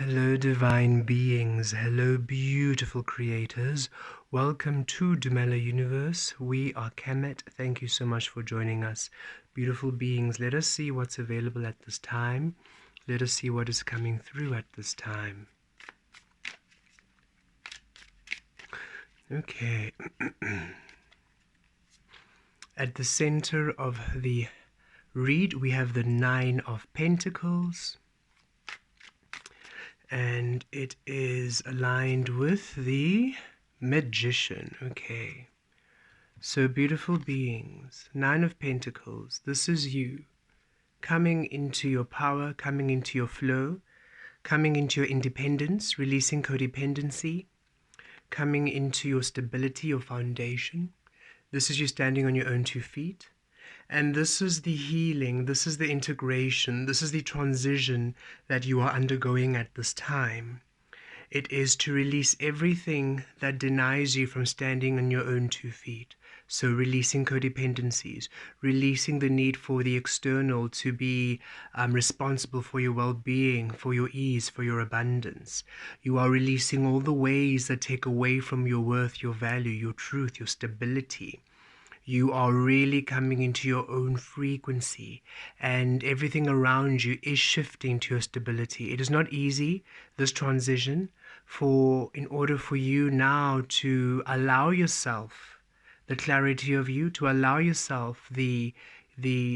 Hello, divine beings. Hello, beautiful creators. Welcome to Dumela Universe. We are Kemet. Thank you so much for joining us. Beautiful beings, let us see what's available at this time. Let us see what is coming through at this time. Okay. At the center of the read, we have the Nine of Pentacles. And it is aligned with the Magician. Okay. So beautiful beings, Nine of Pentacles, this is you coming into your power, coming into your flow, coming into your independence, releasing codependency, coming into your stability, your foundation. This is you standing on your own 2 feet. And this is the healing, this is the integration, this is the transition that you are undergoing at this time. It is to release everything that denies you from standing on your own 2 feet. So releasing codependencies, releasing the need for the external to be responsible for your well-being, for your ease, for your abundance. You are releasing all the ways that take away from your worth, your value, your truth, your stability. You are really coming into your own frequency, and everything around you is shifting to your stability. It is not easy, this transition, in order for you now to allow yourself the clarity of you, to allow yourself the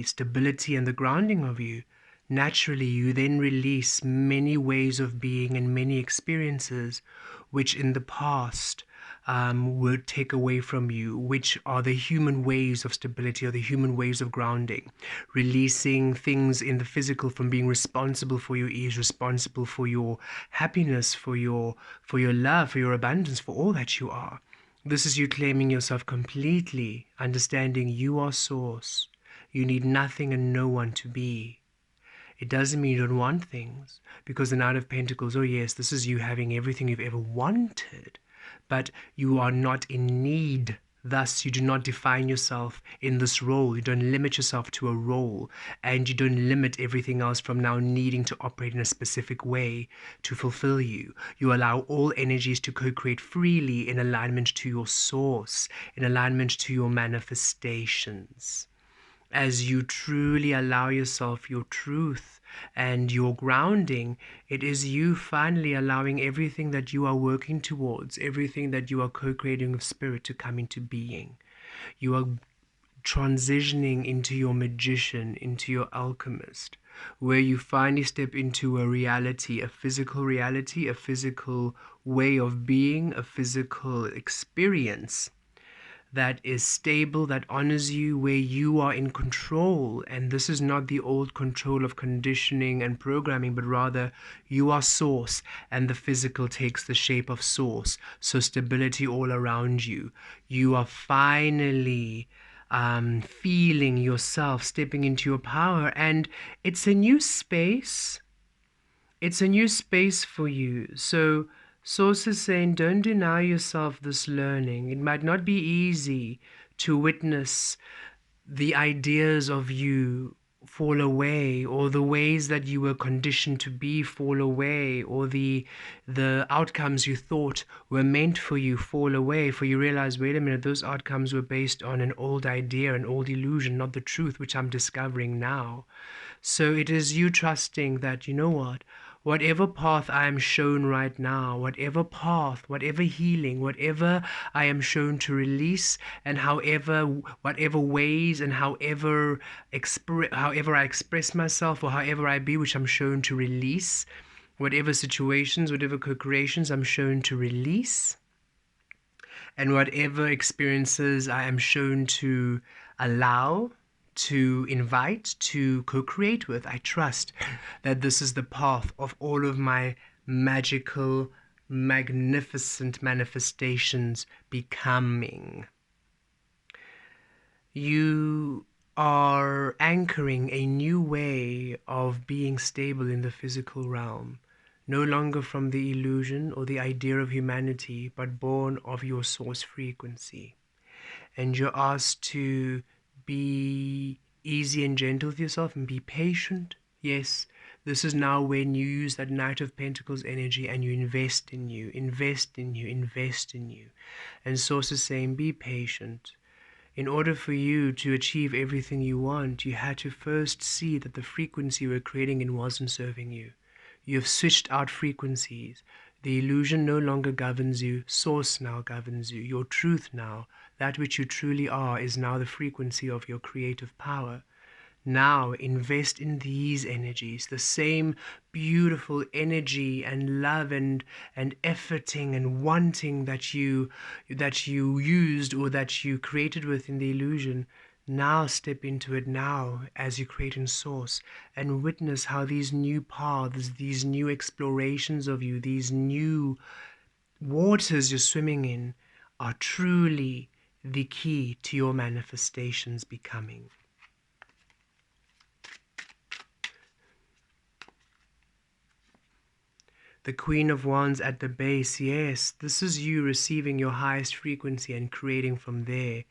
stability and the grounding of you. Naturally, you then release many ways of being and many experiences which in the past will take away from you, which are the human ways of stability or the human ways of grounding. Releasing things in the physical from being responsible for your ease, responsible for your happiness, for your love, for your abundance, for all that you are. This is you claiming yourself completely, understanding you are source. You need nothing and no one to be. It doesn't mean you don't want things, because the Knight of Pentacles, oh yes, this is you having everything you've ever wanted, but you are not in need. Thus, you do not define yourself in this role. You don't limit yourself to a role, and you don't limit everything else from now needing to operate in a specific way to fulfill you. You allow all energies to co-create freely in alignment to your source, in alignment to your manifestations. As you truly allow yourself your truth and your grounding, it is you finally allowing everything that you are working towards, everything that you are co-creating with spirit to come into being. You are transitioning into your magician, into your alchemist, where you finally step into a reality, a physical way of being, a physical experience that is stable, that honors you, where you are in control. And this is not the old control of conditioning and programming, but rather you are source, and the physical takes the shape of source. So stability all around you. You are finally feeling yourself stepping into your power, and it's a new space. It's a new space for you. So Source is saying, don't deny yourself this learning. It might not be easy to witness the ideas of you fall away, or the ways that you were conditioned to be fall away, or the outcomes you thought were meant for you fall away, for you realize, wait a minute, those outcomes were based on an old idea, an old illusion, not the truth, which I'm discovering now. So it is you trusting that, you know what, whatever path I am shown right now, whatever path, whatever healing, whatever I am shown to release, and whatever ways and however I express myself, or however I be, which I'm shown to release, whatever situations, whatever co-creations I'm shown to release, and whatever experiences I am shown to allow, to invite, to co-create with, I trust that this is the path of all of my magical, magnificent manifestations becoming. You are anchoring a new way of being stable in the physical realm, no longer from the illusion or the idea of humanity, but born of your source frequency. And you're asked to be easy and gentle with yourself and be patient. Yes, This is now when you use that Knight of Pentacles energy and you invest in you, invest in you, invest in you. And Source is saying, be patient. In order for you to achieve everything you want, you had to first see that the frequency you were creating in wasn't serving you. You have switched out frequencies. The illusion no longer governs you. Source now governs you. Your truth now, that which you truly are, is now the frequency of your creative power. Now invest in these energies, the same beautiful energy and love and efforting and wanting that you used or that you created within the illusion. Now step into it now as you create in Source and witness how these new paths, these new explorations of you, these new waters you're swimming in are truly the key to your manifestations becoming. The Queen of Wands at the base, yes, this is you receiving your highest frequency and creating from there.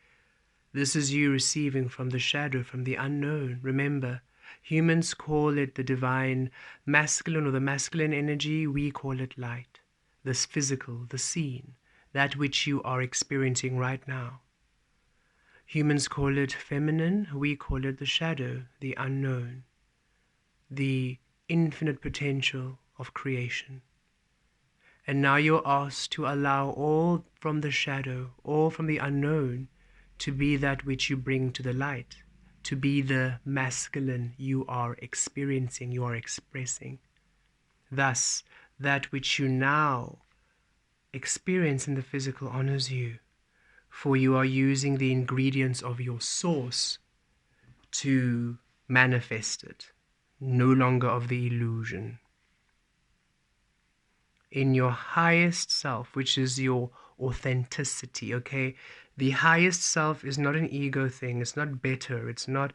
This is you receiving from the shadow, from the unknown. Remember, humans call it the divine masculine or the masculine energy. We call it light, this physical, the seen, that which you are experiencing right now. Humans call it feminine. We call it the shadow, the unknown, the infinite potential of creation. And now you're asked to allow all from the shadow, all from the unknown, to be that which you bring to the light, to be the masculine you are experiencing, you are expressing. Thus, that which you now experience in the physical honors you, for you are using the ingredients of your source to manifest it, no longer of the illusion. In your highest self, which is your authenticity, okay? The highest self is not an ego thing. It's not better. It's not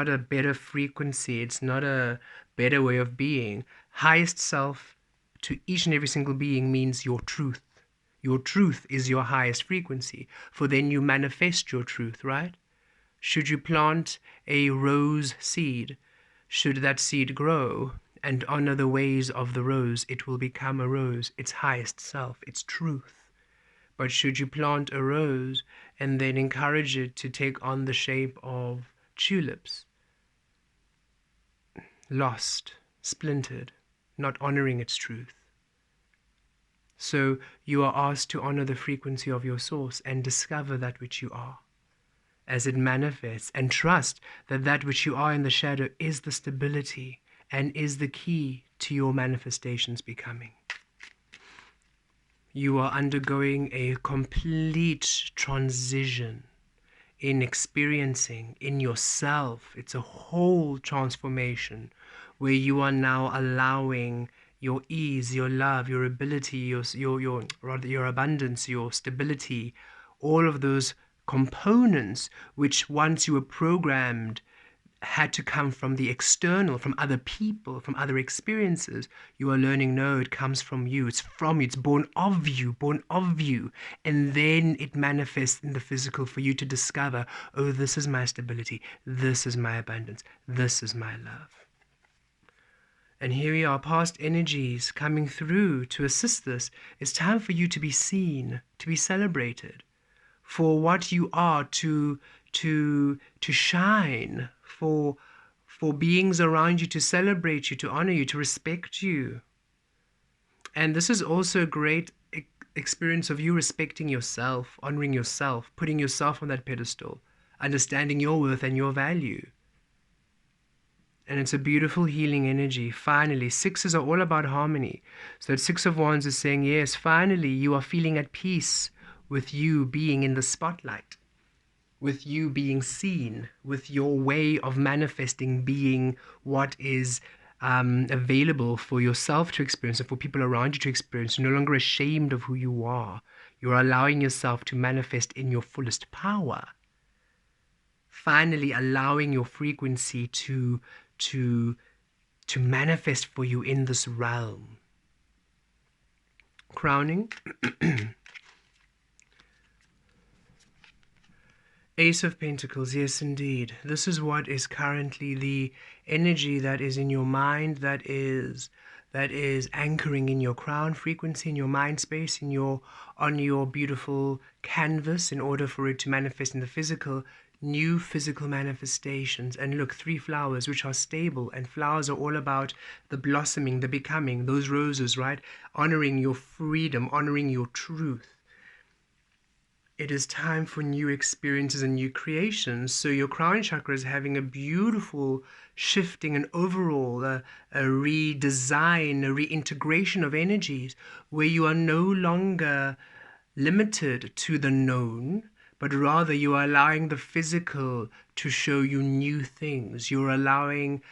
a better frequency. It's not a better way of being. Highest self to each and every single being means your truth. Your truth is your highest frequency, for then you manifest your truth, right? Should you plant a rose seed, should that seed grow and honor the ways of the rose, it will become a rose, its highest self, its truth. But should you plant a rose and then encourage it to take on the shape of tulips, lost, splintered, not honoring its truth. So you are asked to honor the frequency of your source and discover that which you are as it manifests, and trust that that which you are in the shadow is the stability and is the key to your manifestations becoming. You are undergoing a complete transition in experiencing in yourself. It's a whole transformation where you are now allowing your ease, your love, your ability, your abundance, your stability, all of those components which once you were programmed had to come from the external, from other people, from other experiences. You are learning, no, it comes from you. It's from you. It's born of you, born of you. And then it manifests in the physical for you to discover, oh, this is my stability. This is my abundance. This is my love. And here we are, past energies coming through to assist this. It's time for you to be seen, to be celebrated for what you are, to shine, for beings around you to celebrate you, to honor you, to respect you. And this is also a great experience of you respecting yourself, honoring yourself, putting yourself on that pedestal, understanding your worth and your value. And it's a beautiful healing energy. Finally, sixes are all about harmony. So that Six of Wands is saying, yes, finally you are feeling at peace with you being in the spotlight, with you being seen, with your way of manifesting being what is available for yourself to experience and for people around you to experience. You're no longer ashamed of who you are. You're allowing yourself to manifest in your fullest power. Finally, allowing your frequency to manifest for you in this realm. Crowning. Ace of Pentacles, yes indeed. This is what is currently the energy that is in your mind, that is anchoring in your crown frequency, in your mind space, on your beautiful canvas, in order for it to manifest in the physical, new physical manifestations. And look, 3 flowers which are stable, and flowers are all about the blossoming, the becoming, those roses, right? Honoring your freedom, honoring your truth. It is time for new experiences and new creations. So your crown chakra is having a beautiful shifting and overall a redesign, a reintegration of energies, where you are no longer limited to the known, but rather you are allowing the physical to show you new things. You're allowing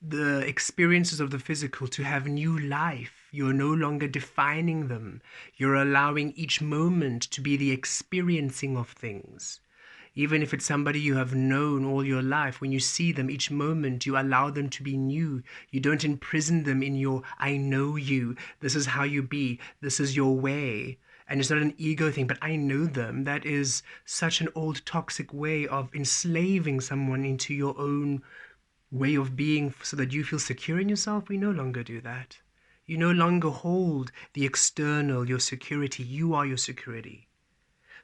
the experiences of the physical to have new life. You're no longer defining them. You're allowing each moment to be the experiencing of things. Even if it's somebody you have known all your life, when you see them each moment, you allow them to be new. You don't imprison them in your, I know you, this is how you be, this is your way. And it's not an ego thing, but I know them. That is such an old toxic way of enslaving someone into your own way of being so that you feel secure in yourself. We no longer do that. You no longer hold the external, your security. You are your security.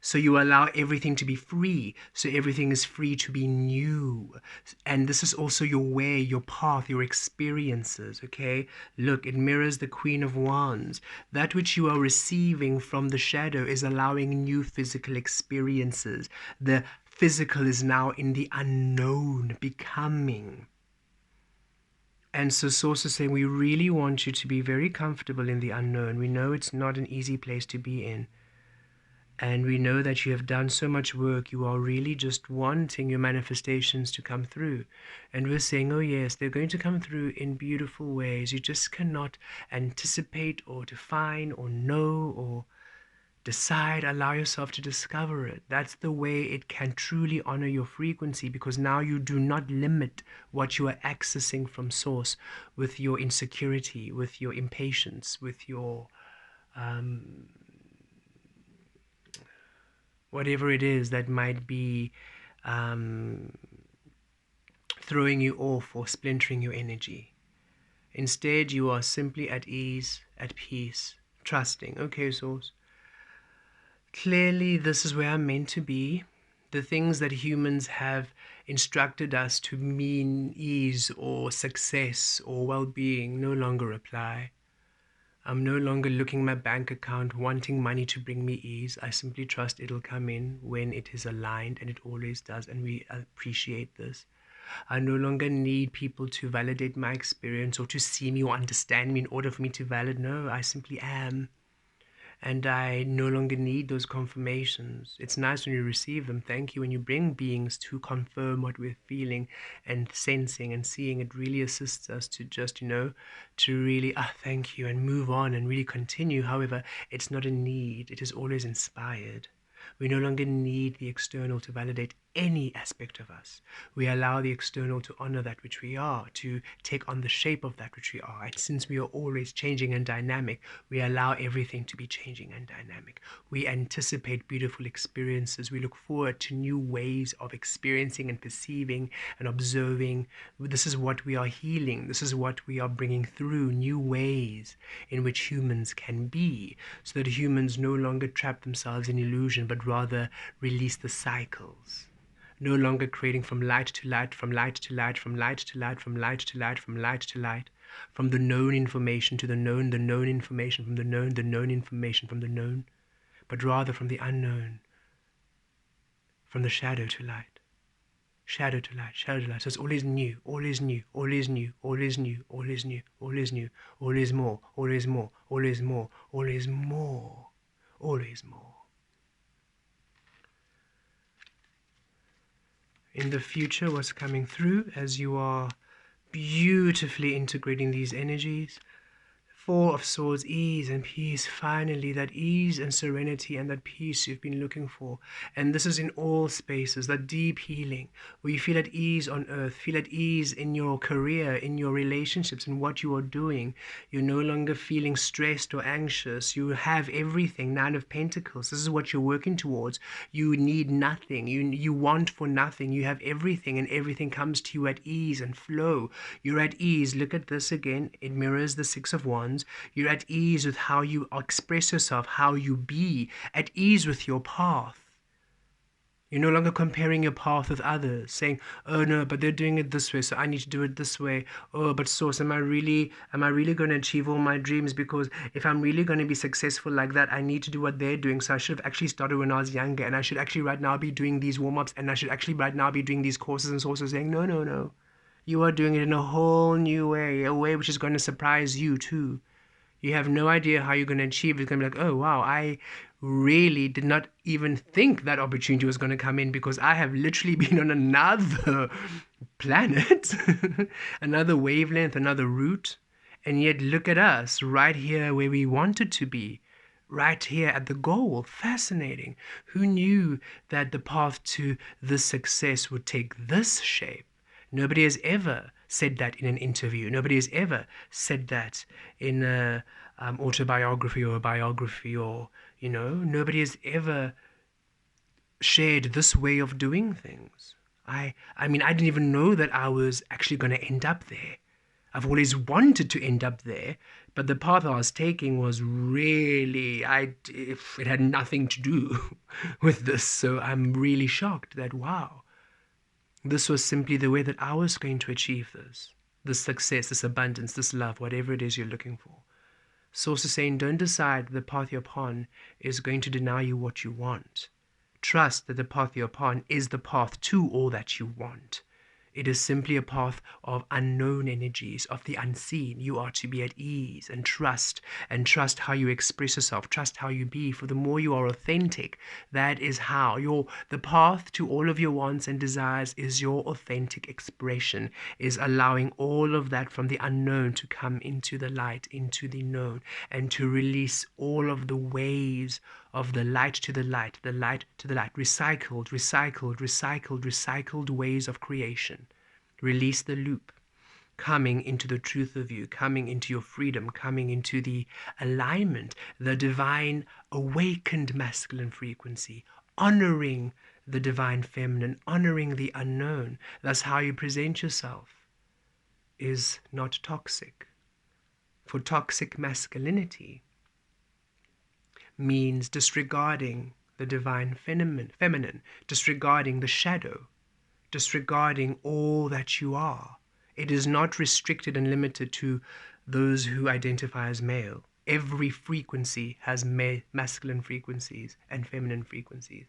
So you allow everything to be free. So everything is free to be new. And this is also your way, your path, your experiences, okay? Look, it mirrors the Queen of Wands. That which you are receiving from the shadow is allowing new physical experiences. The physical is now in the unknown, becoming. And so Source is saying, we really want you to be very comfortable in the unknown. We know it's not an easy place to be in. And we know that you have done so much work. You are really just wanting your manifestations to come through. And we're saying, oh yes, they're going to come through in beautiful ways. You just cannot anticipate or define or know or decide. Allow yourself to discover it. That's the way it can truly honor your frequency, because now you do not limit what you are accessing from Source with your insecurity, with your impatience, with your whatever it is that might be throwing you off or splintering your energy. Instead, you are simply at ease, at peace, trusting. Okay, Source, clearly this is where I'm meant to be. The things that humans have instructed us to mean ease or success or well-being no longer apply. I'm no longer looking at my bank account wanting money to bring me ease. I simply trust it'll come in when it is aligned, and it always does, and we appreciate this. I no longer need people to validate my experience or to see me or understand me in order for me to validate. No, I simply am. And I no longer need those confirmations. It's nice when you receive them. Thank you. When you bring beings to confirm what we're feeling and sensing and seeing, it really assists us to just, to really, thank you, and move on and really continue. However, it's not a need. It is always inspired. We no longer need the external to validate any aspect of us. We allow the external to honor that which we are, to take on the shape of that which we are. And since we are always changing and dynamic, we allow everything to be changing and dynamic. We anticipate beautiful experiences. We look forward to new ways of experiencing and perceiving and observing. This is what we are healing. This is what we are bringing through, new ways in which humans can be, so that humans no longer trap themselves in illusion, but rather release the cycles. No longer creating from light to light, from light to light, from light to light, from light to light, from light to light, from the known information to the known information, from the known information, from the known, but rather from the unknown, from the shadow to light, shadow to light, shadow to light. So it's always new, always new, always new, always new, always new, always new, always more, always more, always more, always more, always more. In the future, what's coming through as you are beautifully integrating these energies, Four of Swords, ease and peace. Finally, that ease and serenity and that peace you've been looking for. And this is in all spaces, that deep healing, where you feel at ease on earth, feel at ease in your career, in your relationships, in what you are doing. You're no longer feeling stressed or anxious. You have everything. Nine of Pentacles. This is what you're working towards. You need nothing. You want for nothing. You have everything, and everything comes to you at ease and flow. You're at ease. Look at this again. It mirrors the Six of Wands. You're at ease with how you express yourself, how you be, at ease with your path. You're no longer comparing your path with others, saying, oh no, but they're doing it this way, so I need to do it this way. Oh, but Source, am I really going to achieve all my dreams? Because if I'm really going to be successful like that, I need to do what they're doing. So I should have actually started when I was younger, and I should actually right now be doing these warm-ups, and I should actually right now be doing these courses. And Source is saying, no, no, no. You are doing it in a whole new way, a way which is going to surprise you too. You have no idea how you're going to achieve it. It's going to be like, oh, wow, I really did not even think that opportunity was going to come in, because I have literally been on another planet, another wavelength, another route. And yet look at us right here where we wanted to be, right here at the goal. Fascinating. Who knew that the path to this success would take this shape? Nobody has ever said that in an interview. Nobody has ever said that in a autobiography or a biography, or, nobody has ever shared this way of doing things. I mean, I didn't even know that I was actually going to end up there. I've always wanted to end up there, but the path I was taking was really, it had nothing to do with this. So I'm really shocked that, wow, this was simply the way that I was going to achieve this success, this abundance, this love, whatever it is you're looking for. Source is saying, don't decide the path you're upon is going to deny you what you want. Trust that the path you're upon is the path to all that you want. It is simply a path of unknown energies, of the unseen. You are to be at ease and trust how you express yourself, trust how you be. For the more you are authentic, that is how the path to all of your wants and desires is your authentic expression, is allowing all of that from the unknown to come into the light, into the known, and to release all of the waves of the light to the light, the light to the light, recycled ways of creation. Release the loop, coming into the truth of you, coming into your freedom, coming into the alignment, the divine awakened masculine frequency, honoring the divine feminine, honoring the unknown. That's how you present yourself is not toxic. For toxic masculinity means disregarding the divine feminine, disregarding the shadow, disregarding all that you are. It is not restricted and limited to those who identify as male. Every frequency has masculine frequencies and feminine frequencies.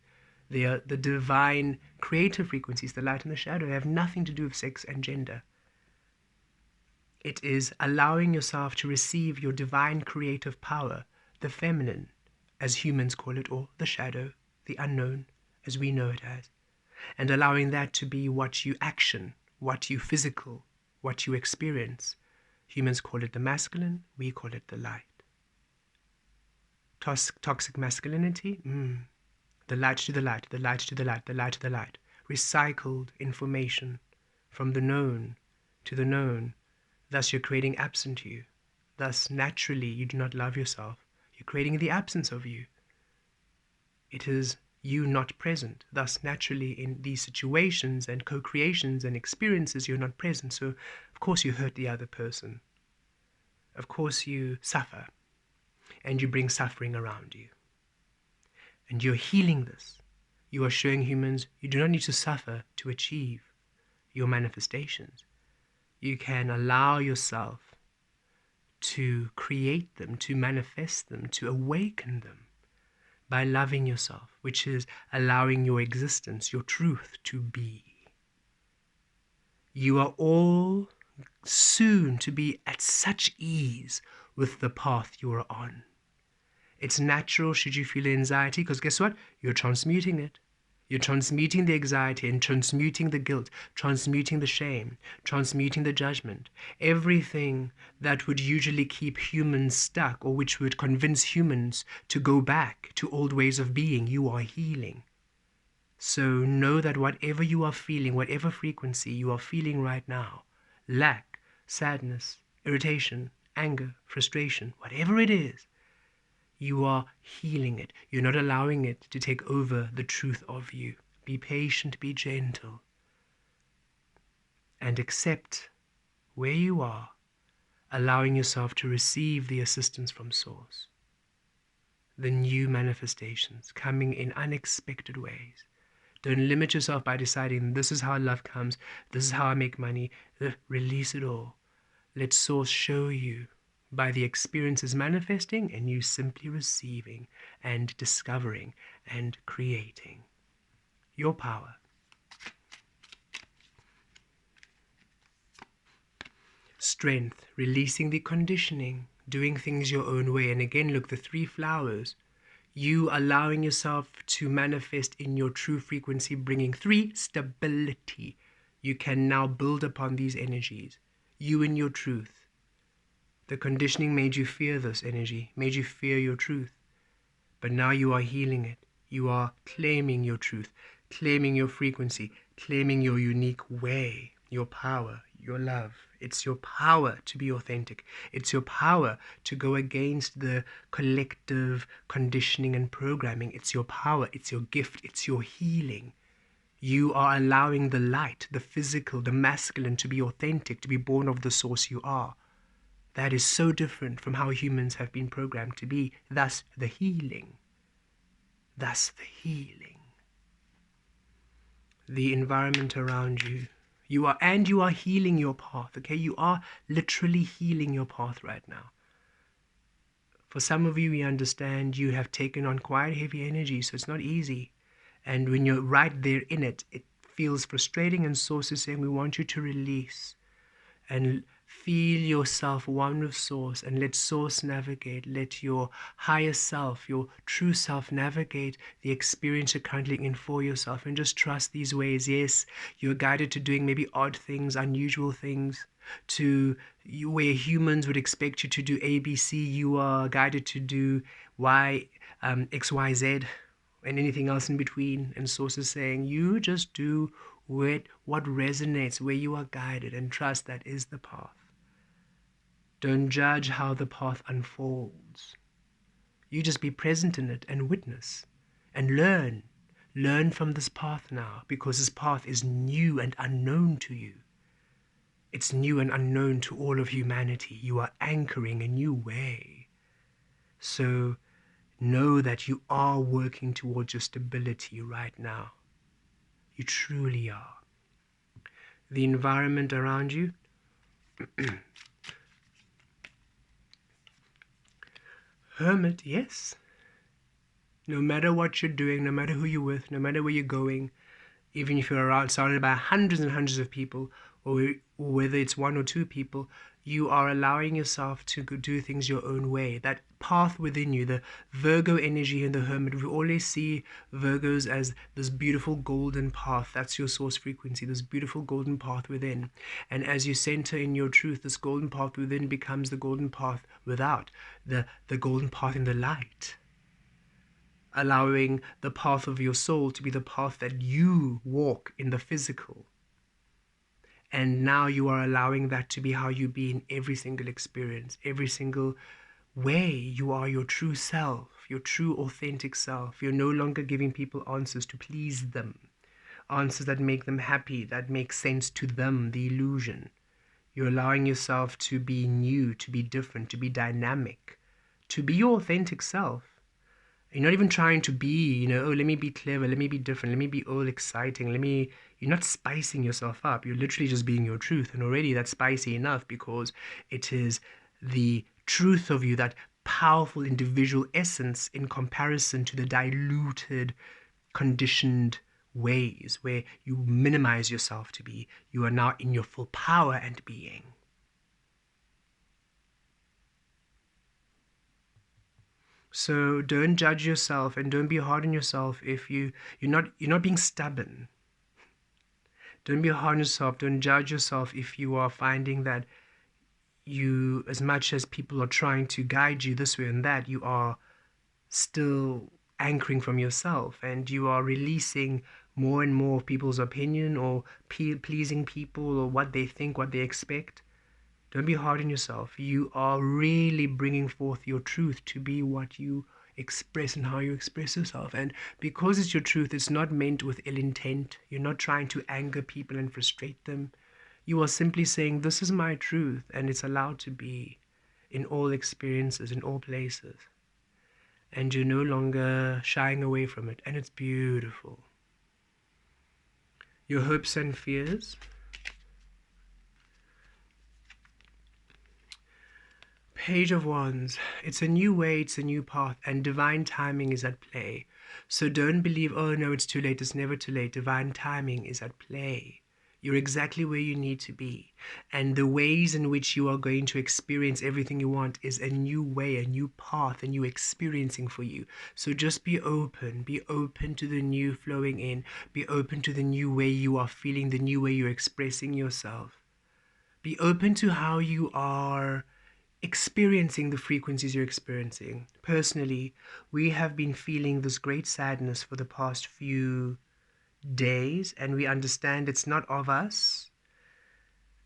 They are the divine creative frequencies, the light and the shadow. They have nothing to do with sex and gender. It is allowing yourself to receive your divine creative power, the feminine, as humans call it, or the shadow, the unknown, as we know it as, and allowing that to be what you action, what you physical, what you experience. Humans call it the masculine, we call it the light. Toxic masculinity, the light to the light, the light to the light, the light to the light. Recycled information from the known to the known. Thus you're creating absent you. Thus naturally you do not love yourself. You're creating the absence of you. It is you not present. Thus naturally in these situations and co-creations and experiences you're not present. So of course you hurt the other person. Of course you suffer. And you bring suffering around you. And you're healing this. You are showing humans you do not need to suffer to achieve your manifestations. You can allow yourself to create them, to manifest them, to awaken them by loving yourself, which is allowing your existence, your truth to be. You are all soon to be at such ease with the path you are on. It's natural should you feel anxiety, because guess what? You're transmuting it. You're transmuting the anxiety and transmuting the guilt, transmuting the shame, transmuting the judgment. Everything that would usually keep humans stuck, or which would convince humans to go back to old ways of being, you are healing. So know that whatever you are feeling, whatever frequency you are feeling right now, lack, sadness, irritation, anger, frustration, whatever it is, you are healing it. You're not allowing it to take over the truth of you. Be patient, be gentle, and accept where you are, allowing yourself to receive the assistance from Source, the new manifestations coming in unexpected ways. Don't limit yourself by deciding this is how love comes, this is how I make money. Release it all. Let Source show you by the experiences manifesting and you simply receiving and discovering and creating your power. Strength, releasing the conditioning, doing things your own way. And again, look, the 3 flowers, you allowing yourself to manifest in your true frequency, bringing 3, stability. You can now build upon these energies, you in your truth. The conditioning made you fear this energy, made you fear your truth. But now you are healing it. You are claiming your truth, claiming your frequency, claiming your unique way, your power, your love. It's your power to be authentic. It's your power to go against the collective conditioning and programming. It's your power, it's your gift, it's your healing. You are allowing the light, the physical, the masculine to be authentic, to be born of the Source you are. That is so different from how humans have been programmed to be. Thus the healing. Thus the healing. The environment around you. You are healing your path, okay? You are literally healing your path right now. For some of you, we understand you have taken on quite heavy energy, so it's not easy. And when you're right there in it, it feels frustrating, and Source is saying, we want you to release and feel yourself one with Source, and let Source navigate. Let your higher self, your true self, navigate the experience you're currently in for yourself, and just trust these ways. Yes, you're guided to doing maybe odd things, unusual things, to you, where humans would expect you to do ABC, you are guided to do Y, X, Y, Z, and anything else in between. And Source is saying, you just do with what resonates, where you are guided, and trust that is the path. Don't judge how the path unfolds. You just be present in it and witness and learn. Learn from this path now, because this path is new and unknown to you. It's new and unknown to all of humanity. You are anchoring a new way. So know that you are working towards your stability right now. You truly are. The environment around you, Hermit, yes. No matter what you're doing, no matter who you're with, no matter where you're going, even if you're around surrounded by hundreds and hundreds of people, or whether it's 1 or 2 people, you are allowing yourself to do things your own way. That path within you, the Virgo energy and the Hermit, we always see Virgos as this beautiful golden path. That's your Source frequency, this beautiful golden path within. And as you center in your truth, this golden path within becomes the golden path without, the golden path in the light. Allowing the path of your soul to be the path that you walk in the physical. And now you are allowing that to be how you be in every single experience, every single way. You are your true self, your true authentic self. You're no longer giving people answers to please them, answers that make them happy, that make sense to them, the illusion. You're allowing yourself to be new, to be different, to be dynamic, to be your authentic self. You're not even trying to be, oh, let me be clever, let me be different, let me be all exciting, you're not spicing yourself up. You're literally just being your truth. And already that's spicy enough, because it is the truth of you, that powerful individual essence, in comparison to the diluted, conditioned ways where you minimize yourself to be. You are now in your full power and being. So don't judge yourself and don't be hard on yourself if you're not being stubborn. Don't be hard on yourself. Don't judge yourself if you are finding that you, as much as people are trying to guide you this way and that, you are still anchoring from yourself, and you are releasing more and more of people's opinion, or pleasing people, or what they think, what they expect. Don't be hard on yourself. You are really bringing forth your truth to be what you express and how you express yourself. And because it's your truth, it's not meant with ill intent. You're not trying to anger people and frustrate them. You are simply saying, this is my truth, and it's allowed to be in all experiences, in all places. And you're no longer shying away from it. And it's beautiful. Your hopes and fears. Page of Wands. It's a new way, it's a new path, and divine timing is at play. So don't believe, oh no, it's too late. It's never too late. Divine timing is at play. You're exactly where you need to be. And the ways in which you are going to experience everything you want is a new way, a new path, a new experiencing for you. So just be open to the new flowing in. Be open to the new way you are feeling, the new way you're expressing yourself. Be open to how you are experiencing the frequencies you're experiencing. Personally, we have been feeling this great sadness for the past few days, and we understand it's not of us.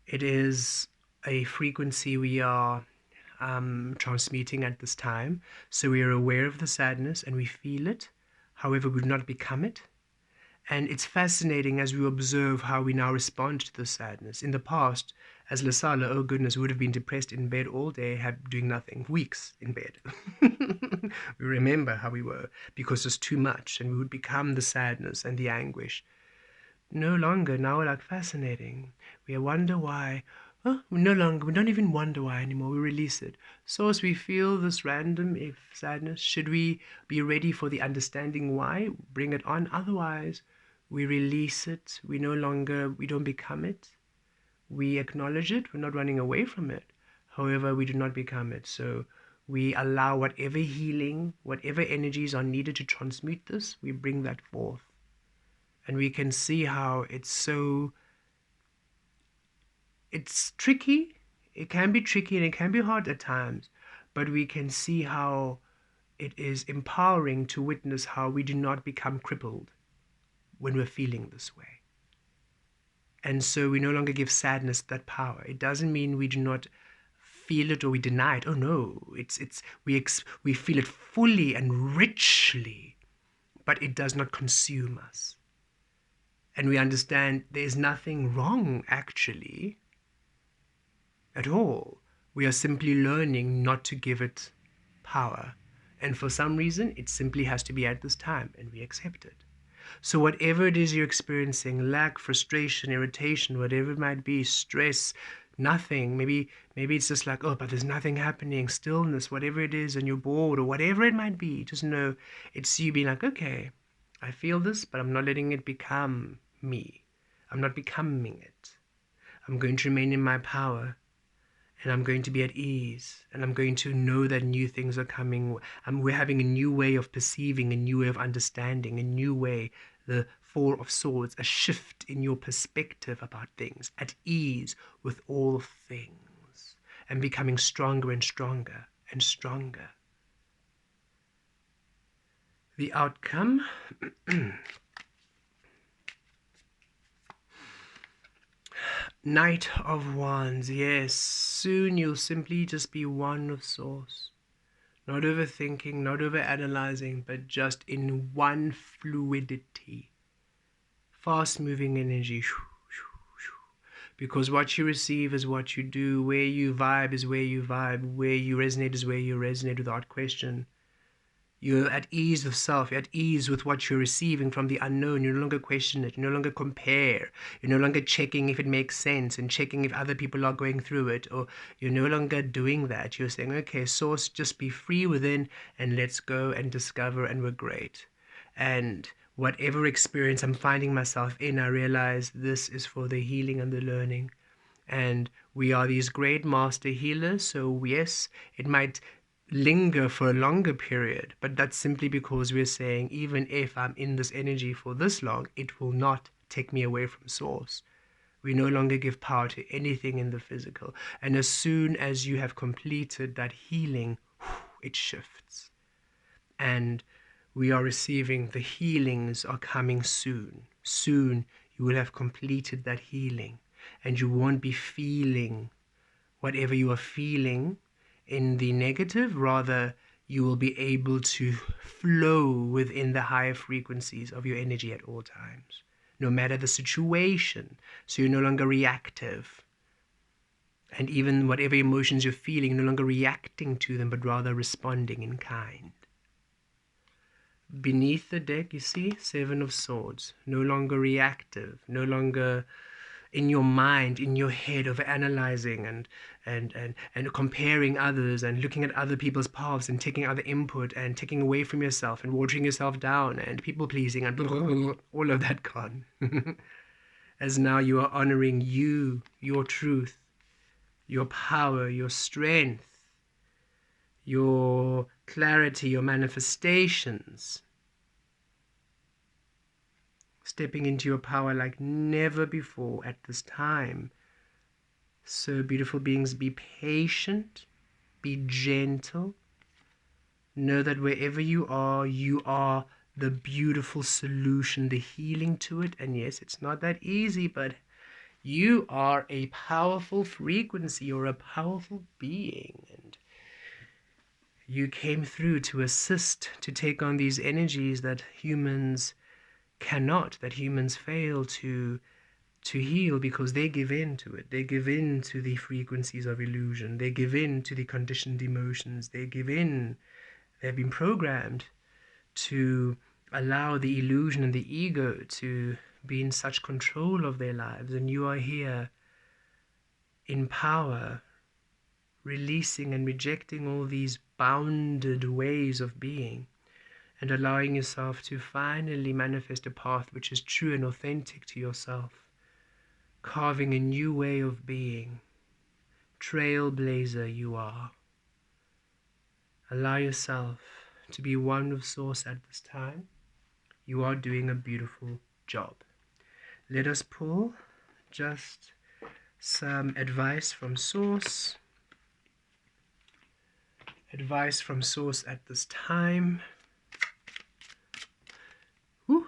It is a frequency we are transmuting at this time. So we are aware of the sadness and we feel it. However, we do not become it. And it's fascinating as we observe how we now respond to the sadness. In the past, as Lasala, oh goodness, would have been depressed in bed all day, doing nothing, weeks in bed. We remember how we were, because it's too much, and we would become the sadness and the anguish. No longer, now we're like, fascinating. We wonder why. Oh, we don't even wonder why anymore. We release it. So as we feel this random sadness, should we be ready for the understanding why? Bring it on. Otherwise, we release it. We don't become it. We acknowledge it. We're not running away from it. However, we do not become it. So we allow whatever healing, whatever energies are needed to transmute this, we bring that forth. And we can see how it's tricky. It can be tricky and it can be hard at times, but we can see how it is empowering to witness how we do not become crippled when we're feeling this way. And so we no longer give sadness that power. It doesn't mean we do not feel it or we deny it. Oh no, we feel it fully and richly, but it does not consume us. And we understand there's nothing wrong actually at all. We are simply learning not to give it power. And for some reason, it simply has to be at this time, and we accept it. So whatever it is you're experiencing, lack, frustration, irritation, whatever it might be, stress, nothing, maybe it's just like, oh, but there's nothing happening, stillness, whatever it is, and you're bored, or whatever it might be, just know it's you being like, okay, I feel this, but I'm not letting it become me. I'm not becoming it. I'm going to remain in my power, and I'm going to be at ease, and I'm going to know that new things are coming. We're having a new way of perceiving, a new way of understanding, a new way, the Four of Swords, a shift in your perspective about things, at ease with all things, and becoming stronger and stronger and stronger. The outcome. Knight of Wands, yes, soon you'll simply just be one of Source. Not overthinking, not overanalyzing, but just in one fluidity. Fast-moving energy. Because what you receive is what you do. Where you vibe is where you vibe. Where you resonate is where you resonate, without question. You're at ease with self. You're at ease with what you're receiving from the unknown. You no longer question it. You no longer compare. You're no longer checking if it makes sense and checking if other people are going through it. Or you're no longer doing that. You're saying, okay, Source, just be free within and let's go and discover, and we're great. And whatever experience I'm finding myself in, I realize this is for the healing and the learning. And we are these great master healers. So yes, it might linger for a longer period, but that's simply because we're saying, even if I'm in this energy for this long, it will not take me away from source. We no longer give power to anything in the physical. And as soon as you have completed that healing, it shifts. And we are receiving, the healings are coming soon. Soon you will have completed that healing, and you won't be feeling whatever you are feeling in the negative. Rather, you will be able to flow within the higher frequencies of your energy at all times, no matter the situation. So you're no longer reactive. And even whatever emotions you're feeling, no longer reacting to them, but rather responding in kind. Beneath the deck, you see, Seven of Swords. No longer reactive, no longer in your mind, in your head, of analyzing and comparing others and looking at other people's paths and taking other input and taking away from yourself and watering yourself down and people pleasing and all of that gone. As now you are honoring you, your truth, your power, your strength, your clarity, your manifestations. Stepping into your power like never before at this time. So beautiful beings, be patient, be gentle. Know that wherever you are the beautiful solution, the healing to it. And yes, it's not that easy, but you are a powerful frequency. You're a powerful being. And you came through to assist, to take on these energies that humans cannot, that humans fail to heal, because they give in to it. They give in to the frequencies of illusion. They give in to the conditioned emotions. They give in. They've been programmed to allow the illusion and the ego to be in such control of their lives. And you are here in power, releasing and rejecting all these bounded ways of being, and allowing yourself to finally manifest a path which is true and authentic to yourself, carving a new way of being. Trailblazer you are. Allow yourself to be one with Source at this time. You are doing a beautiful job. Let us pull just some advice from Source. Advice from Source at this time. Woo.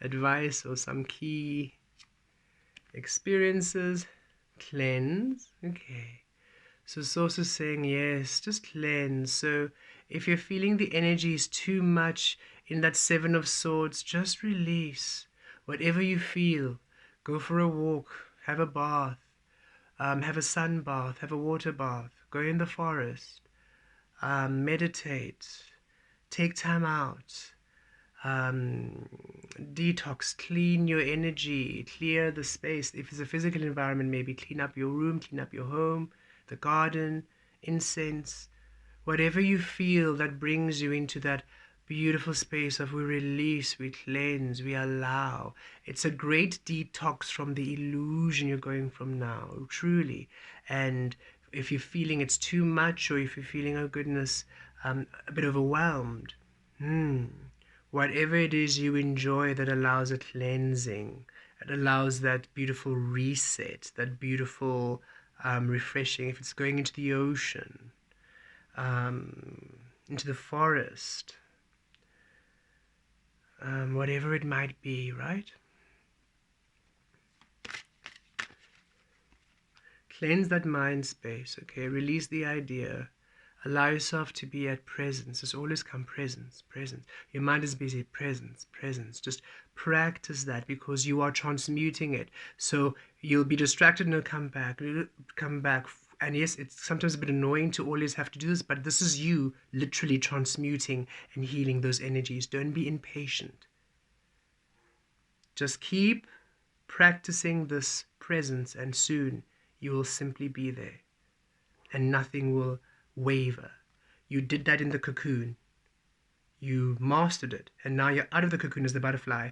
Advice or some key experiences. Cleanse. Okay. So Source is saying, yes, just cleanse. So if you're feeling the energy is too much in that Seven of Swords, just release. Whatever you feel, go for a walk, have a bath, have a sun bath, have a water bath, go in the forest, meditate, take time out, detox, clean your energy, clear the space. If it's a physical environment, maybe clean up your room, clean up your home, the garden, incense, whatever you feel that brings you into that beautiful space of we release, we cleanse, we allow. It's a great detox from the illusion you're going from now, truly. And if you're feeling it's too much, or if you're feeling, oh goodness, a bit overwhelmed, whatever it is you enjoy that allows a cleansing, it allows that beautiful reset, that beautiful refreshing. If it's going into the ocean, into the forest, whatever it might be, right? Cleanse that mind space, okay? Release the idea. Allow yourself to be at presence. Just always come presence, presence. Your mind is busy, presence, presence. Just practice that, because you are transmuting it. So you'll be distracted and come back, come back. And yes, it's sometimes a bit annoying to always have to do this, but this is you literally transmuting and healing those energies. Don't be impatient. Just keep practicing this presence, and soon you will simply be there. And nothing will waver. You did that in the cocoon. You mastered it. And now you're out of the cocoon as the butterfly,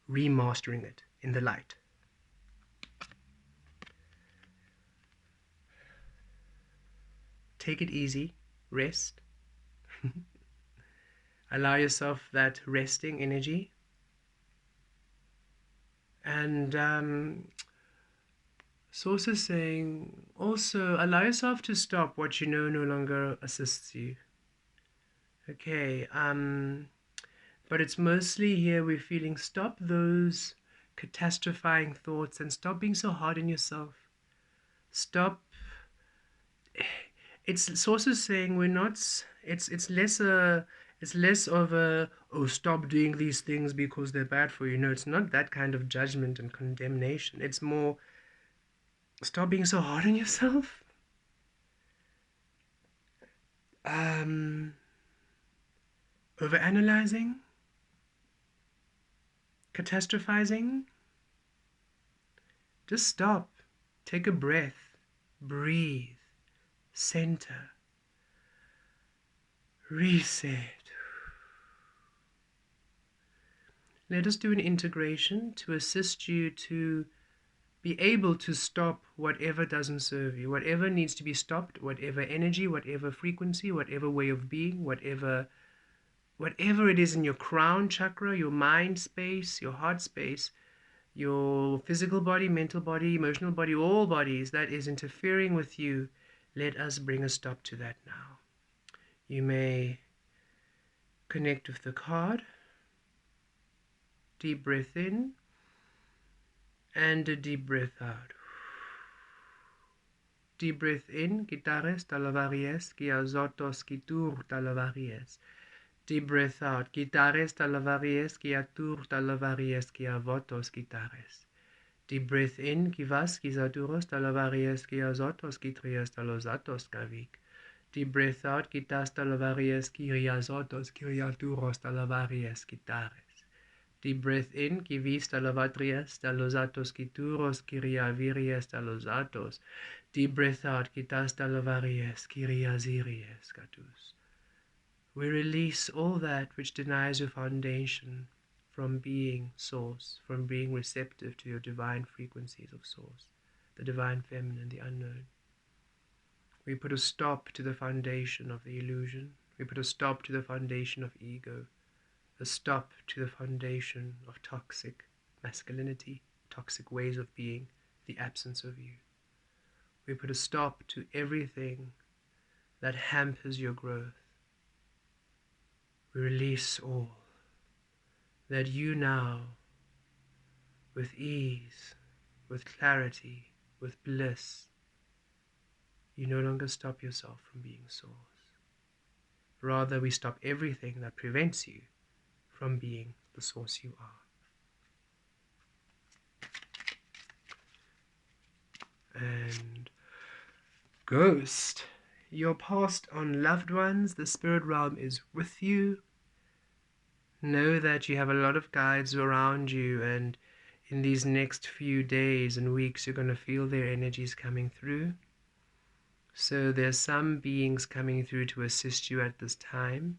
remastering it in the light. take it easy, rest. Allow yourself that resting energy. And Source is saying also allow yourself to stop what you know no longer assists you. Okay, but it's mostly here we're feeling stop those catastrophizing thoughts and stop being so hard on yourself. Stop. It's also saying we're not. It's less a. It's less of a, oh, stop doing these things because they're bad for you. No, it's not that kind of judgment and condemnation. It's more, stop being so hard on yourself. Overanalyzing, catastrophizing. Just stop. Take a breath. Breathe. Center. Reset. Let us do an integration to assist you to be able to stop whatever doesn't serve you, whatever needs to be stopped, whatever energy, whatever frequency, whatever way of being, whatever it is in your crown chakra, your mind space, your heart space, your physical body, mental body, emotional body, all bodies that is interfering with you. Let us bring a stop to that now. You may connect with the card. Deep breath in and a deep breath out. Deep breath in, guitares talavaries, giazotos gitur talavaries. Deep breath out, guitares talavaries, giatur talavaries, giavotos guitares. Deep breath in, givas, gizaduros talavaries, giazotos gitrias talozatos gavik. Deep breath out, gitas talavaries, giriazotos, giriaturos talavaries, guitares. Deep breath in, givis talavatrias, talozatos gituros, giriaviries talozatos. Deep breath out, gitas talavaries, giriaziries gatus. We release all that which denies your foundation from being source, from being receptive to your divine frequencies of source, the divine feminine, the unknown. We put a stop to the foundation of the illusion. We put a stop to the foundation of ego, a stop to the foundation of toxic masculinity, toxic ways of being, the absence of you. We put a stop to everything that hampers your growth. We release all, that you now, with ease, with clarity, with bliss, you no longer stop yourself from being source. Rather, we stop everything that prevents you from being the source you are. And ghost, your past on loved ones, the spirit realm is with you. Know that you have a lot of guides around you, and in these next few days and weeks you're going to feel their energies coming through. So there's some beings coming through to assist you at this time.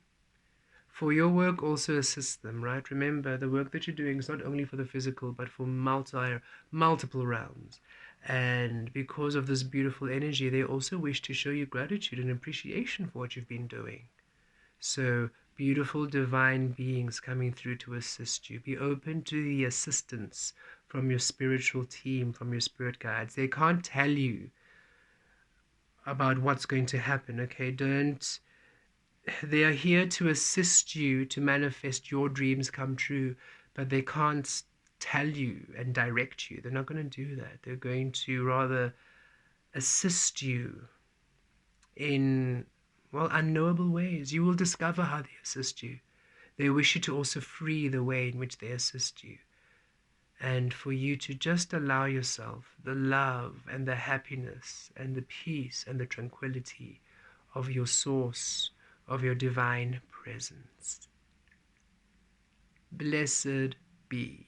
For your work also assists them, right? Remember, the work that you're doing is not only for the physical, but for multiple realms. And because of this beautiful energy, they also wish to show you gratitude and appreciation for what you've been doing. So, beautiful divine beings coming through to assist you. Be open to the assistance from your spiritual team, from your spirit guides. They can't tell you about what's going to happen, okay? They are here to assist you to manifest your dreams come true, but they can't tell you and direct you. They're not going to do that. They're going to rather assist you in, well, unknowable ways. You will discover how they assist you. They wish you to also free the way in which they assist you, and for you to just allow yourself the love and the happiness and the peace and the tranquility of your source, of your divine presence. Blessed be.